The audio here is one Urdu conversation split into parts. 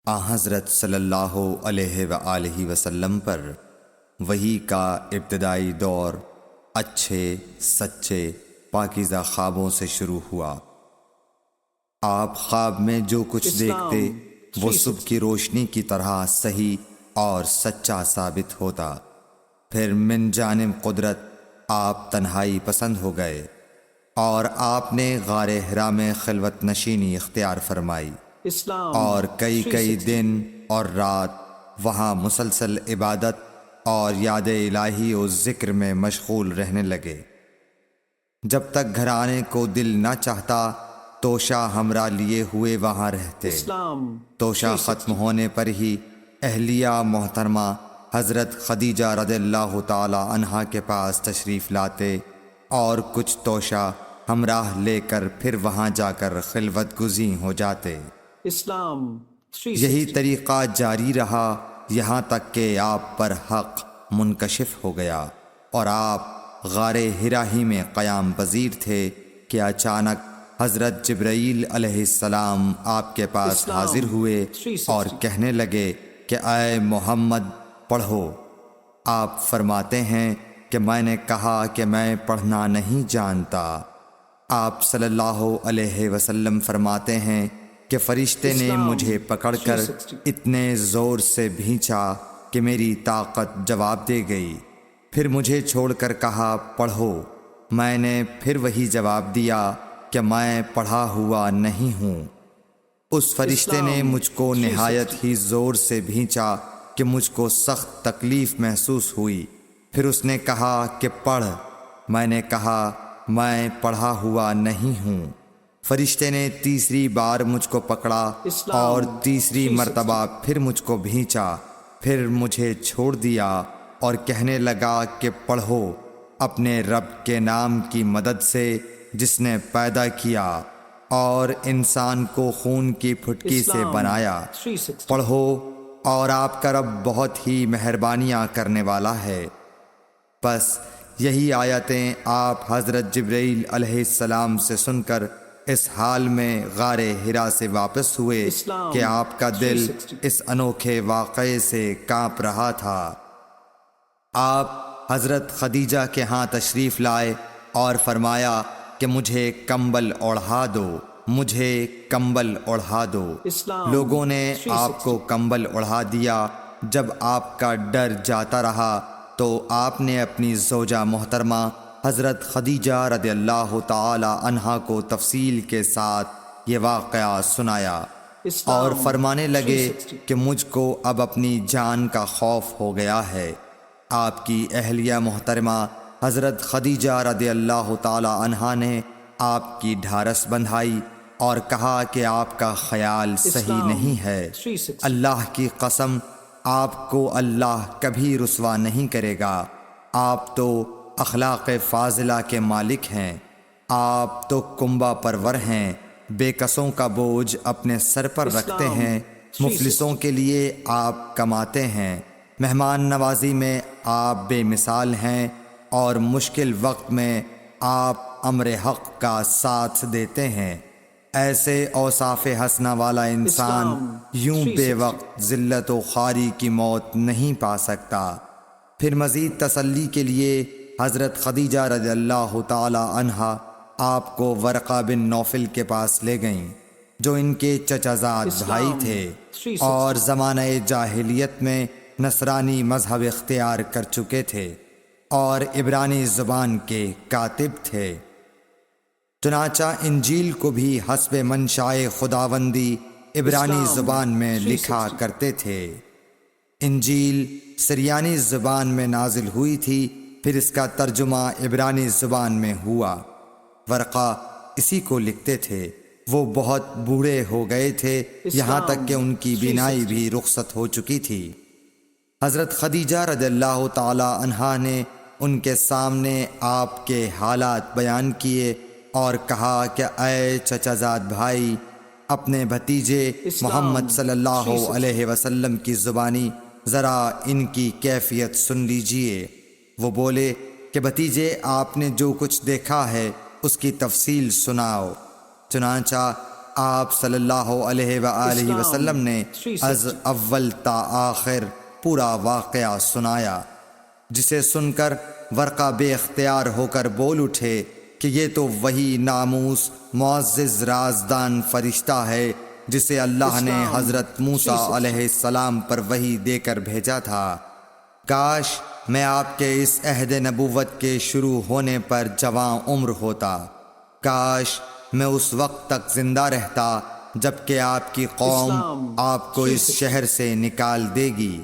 حضرت صلی اللہ علیہ وآلہ وسلم پر وحی کا ابتدائی دور اچھے سچے پاکیزہ خوابوں سے شروع ہوا۔ آپ خواب میں جو کچھ دیکھتے وہ صبح کی روشنی کی طرح صحیح اور سچا ثابت ہوتا۔ پھر من جانب قدرت آپ تنہائی پسند ہو گئے اور آپ نے غار حرا میں خلوت نشینی اختیار فرمائی اور کئی دن اور رات وہاں مسلسل عبادت اور یاد الہی و ذکر میں مشغول رہنے لگے۔ جب تک گھر آنے کو دل نہ چاہتا توشہ ہمراہ لیے ہوئے وہاں رہتے۔ توشہ ختم ہونے پر ہی اہلیہ محترمہ حضرت خدیجہ رضی اللہ تعالی عنہا کے پاس تشریف لاتے اور کچھ توشہ ہمراہ لے کر پھر وہاں جا کر خلوت گزین ہو جاتے۔ یہی طریقہ جاری رہا یہاں تک کہ آپ پر حق منکشف ہو گیا اور آپ غار حرا ہی میں قیام پذیر تھے کہ اچانک حضرت جبرائیل علیہ السلام آپ کے پاس حاضر ہوئے اور کہنے لگے کہ اے محمد پڑھو۔ آپ فرماتے ہیں کہ میں نے کہا کہ میں پڑھنا نہیں جانتا۔ آپ صلی اللہ علیہ وسلم فرماتے ہیں کہ فرشتے نے مجھے پکڑ کر اتنے زور سے بھینچا کہ میری طاقت جواب دے گئی۔ پھر مجھے چھوڑ کر کہا پڑھو۔ میں نے پھر وہی جواب دیا کہ میں پڑھا ہوا نہیں ہوں۔ اس فرشتے نے مجھ کو نہایت ہی زور سے بھینچا کہ مجھ کو سخت تکلیف محسوس ہوئی۔ پھر اس نے کہا کہ پڑھ۔ میں نے کہا میں پڑھا ہوا نہیں ہوں۔ فرشتے نے تیسری بار مجھ کو پکڑا اور تیسری مرتبہ پھر مجھ کو بھینچا۔ پھر مجھے چھوڑ دیا اور کہنے لگا کہ پڑھو اپنے رب کے نام کی مدد سے جس نے پیدا کیا اور انسان کو خون کی پھٹکی سے بنایا۔ پڑھو اور آپ کا رب بہت ہی مہربانیاں کرنے والا ہے۔ بس یہی آیتیں آپ حضرت جبرائیل علیہ السلام سے سن کر اس حال میں غار حرا سے واپس ہوئے کہ آپ کا دل اس انوکھے واقعے سے کانپ رہا تھا۔ آپ حضرت خدیجہ کے ہاں تشریف لائے اور فرمایا کہ مجھے کمبل اوڑھا دو، مجھے کمبل اوڑھا دو۔ لوگوں نے آپ کو کمبل اوڑھا دیا۔ جب آپ کا ڈر جاتا رہا تو آپ نے اپنی زوجہ محترمہ حضرت خدیجہ رضی اللہ تعالی عنہا کو تفصیل کے ساتھ یہ واقعہ سنایا اور فرمانے لگے کہ مجھ کو اب اپنی جان کا خوف ہو گیا ہے۔ آپ کی اہلیہ محترمہ حضرت خدیجہ رضی اللہ تعالی عنہا نے آپ کی ڈھارس بندھائی اور کہا کہ آپ کا خیال صحیح نہیں ہے۔ اللہ کی قسم آپ کو اللہ کبھی رسوا نہیں کرے گا۔ آپ تو اخلاق فاضلہ کے مالک ہیں۔ آپ تو کنبہ پرور ہیں، بے کسوں کا بوجھ اپنے سر پر رکھتے ہیں، مفلسوں کے لیے آپ کماتے ہیں، مہمان نوازی میں آپ بے مثال ہیں اور مشکل وقت میں آپ امر حق کا ساتھ دیتے ہیں۔ ایسے اوصاف حسنہ والا انسان یوں بے وقت ذلت و خواری کی موت نہیں پا سکتا۔ پھر مزید تسلی کے لیے حضرت خدیجہ رضی اللہ تعالی عنہا آپ کو ورقہ بن نوفل کے پاس لے گئیں جو ان کے چچا زاد بھائی تھے اور زمانہ جاہلیت میں نصرانی مذہب اختیار کر چکے تھے اور عبرانی زبان کے کاتب تھے۔ چنانچہ انجیل کو بھی حسب منشائے خداوندی عبرانی زبان میں لکھا کرتے تھے۔ انجیل سریانی زبان میں نازل ہوئی تھی، پھر اس کا ترجمہ عبرانی زبان میں ہوا۔ ورقہ اسی کو لکھتے تھے۔ وہ بہت بوڑھے ہو گئے تھے، یہاں تک کہ ان کی بینائی بھی رخصت ہو چکی تھی۔ حضرت خدیجہ رضی اللہ تعالی عنہا نے ان کے سامنے آپ کے حالات بیان کیے اور کہا کہ اے چچا زاد بھائی، اپنے بھتیجے محمد صلی اللہ علیہ وسلم کی زبانی ذرا ان کی کیفیت سن لیجئے۔ وہ بولے کہ بھتیجے آپ نے جو کچھ دیکھا ہے اس کی تفصیل سناؤ۔ چنانچہ آپ صلی اللہ علیہ وآلہ وسلم نے از اول تا آخر پورا واقعہ سنایا، جسے سن کر ورقہ بے اختیار ہو کر بول اٹھے کہ یہ تو وہی ناموس معزز رازدان فرشتہ ہے جسے اللہ نے حضرت موسیٰ علیہ السلام پر وحی دے کر بھیجا تھا۔ کاش میں آپ کے اس عہد نبوت کے شروع ہونے پر جواں عمر ہوتا، کاش میں اس وقت تک زندہ رہتا جبکہ آپ کی قوم آپ کو اس شہر سے نکال دے گی۔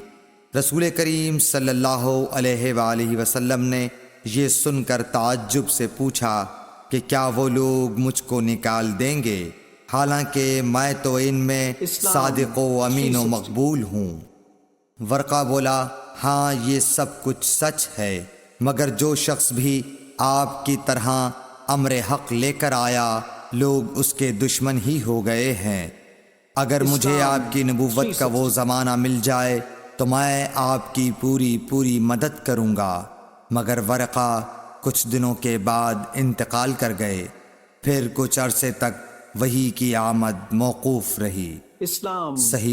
رسول کریم صلی اللہ علیہ وآلہ وسلم نے یہ سن کر تعجب سے پوچھا کہ کیا وہ لوگ مجھ کو نکال دیں گے، حالانکہ میں تو ان میں صادق و امین و مقبول ہوں؟ ورقہ بولا، ہاں یہ سب کچھ سچ ہے، مگر جو شخص بھی آپ کی طرح امر حق لے کر آیا لوگ اس کے دشمن ہی ہو گئے ہیں۔ اگر مجھے آپ کی نبوت کا وہ زمانہ مل جائے تو میں آپ کی پوری مدد کروں گا، مگر ورقہ کچھ دنوں کے بعد انتقال کر گئے، پھر کچھ عرصے تک وحی کی آمد موقوف رہی۔ صحیح